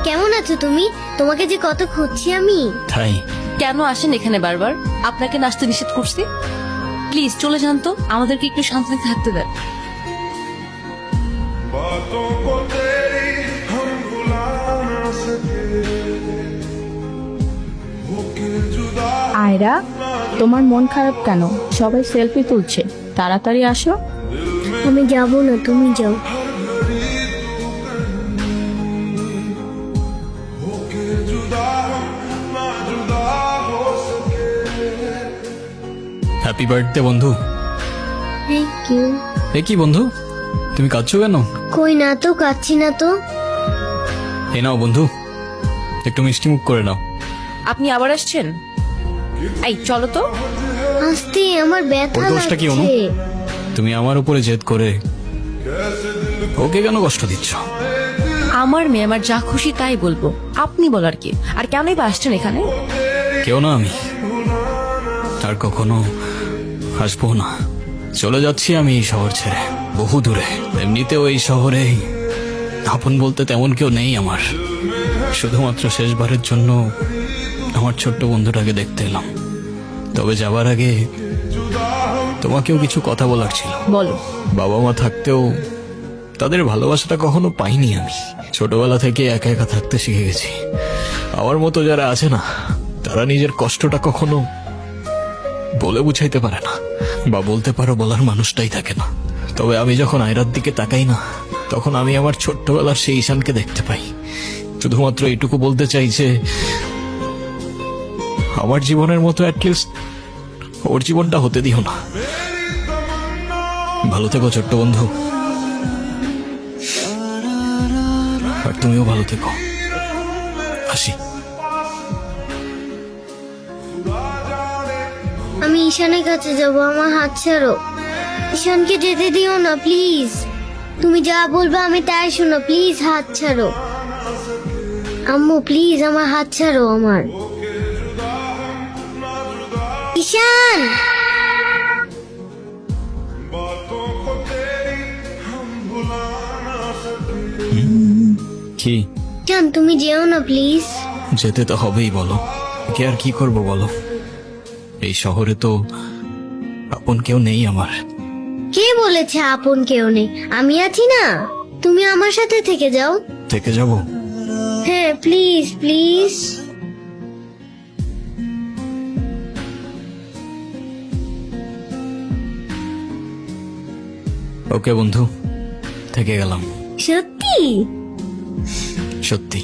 কেমন আছো তুমি? তোমাকে যে কত খুঁজছি আমি। তাই কেন আসেন এখানে বারবার? আপনাকে নাচতে নিষেধ করছি। প্লিজ চলে যান তো, আমাদেরকে একটু শান্তিতে থাকতে দেন। बातों को तेरी हम भुला ना सके होके जुदा আয়রা, তোমার মন খারাপ কেন? সবাই সেলফি তুলছে, তাড়াতাড়ি আসো। আমি যাব না, তুমি যাও। होके जुदा ना जुदा हो सके হ্যাপি বার্থডে বন্ধু। Thank you. এ কি বন্ধু, তুমি কাঁদছো কেন? কই না তো, কাচ্ছি না তো। এ নাও বন্ধু, একটু মিষ্টি মুখ করে নাও। আপনি আবার আসছেন? এই চলো তো। আস্তে, আমার ব্যথা ওর দোষটা কি অনু? লাগছে। তুমি আমার উপরে জেদ করে ওকে কেন কষ্ট দিচ্ছ? আমার মেয়ে আমার যা খুশি তাই বলবো, আপনি বলার কি? আর কেনই বা আসছেন এখানে? কেউ না আমি, আর কখনো আসবো না। চলে যাচ্ছি আমি এই শহর ছেড়ে, বহু দূরে। এমনিতেও এই শহরে আপন বলতে তেমন কেউ নেই আমার। শুধুমাত্র শেষবারের জন্য আমার ছোট্ট বন্ধুটাকে দেখতে এলাম। তবে যাবার আগে তোমাকেও কিছু কথা বলার ছিল। বলো। বাবা মা থাকতেও তাদের ভালোবাসাটা কখনো পাইনি আমি। ছোটবেলা থেকে একা একা থাকতে শিখে গেছি। আমার মতো যারা আছে না, তারা নিজের কষ্টটা কখনো বলে বুঝাইতে পারে না, বা বলতে পারো বলার মানুষটাই থাকে না। তবে আমি যখন আয়রার দিকে তাকাই না, তখন আমি আমার ছোট্টবেলার সেই ঈশানকে দেখতে পাই। শুধুমাত্র এইটুকু বলতে চাই যে আমার জীবনের মতো অ্যাটলিস্ট ওর জীবনটা হতে দিও না। ভালো থেকো ছোট্ট বন্ধু, আর তুমিও ভালো থেকো। আসি। আমি ঈশানের কাছে যাব, আমার হাত ছাড়ো। ঈশানকে যেতে দিও না প্লিজ। তুমি যা বলবে আমি তাই শোনো, প্লিজ হাত ছাড়ো। আম্মু প্লিজ আমার হাত ছাড়ো আমার। ঈশান, बातों को तेरी हम भुला ना सके কি ঈশান তুমি যেও না প্লিজ। যেতে তো হবেই, বলো কে আর কি করব বলো। এই শহরে তো আপন কেউ নেই আমার। কে বলেছে আপন কেউ নেই? আমি আছি না, তুমি আমার সাথে থেকে যাও। থেকে যাব? হ্যাঁ প্লিজ প্লিজ। ওকে বন্ধু, থেকে গেলাম। সত্যি? সত্যি।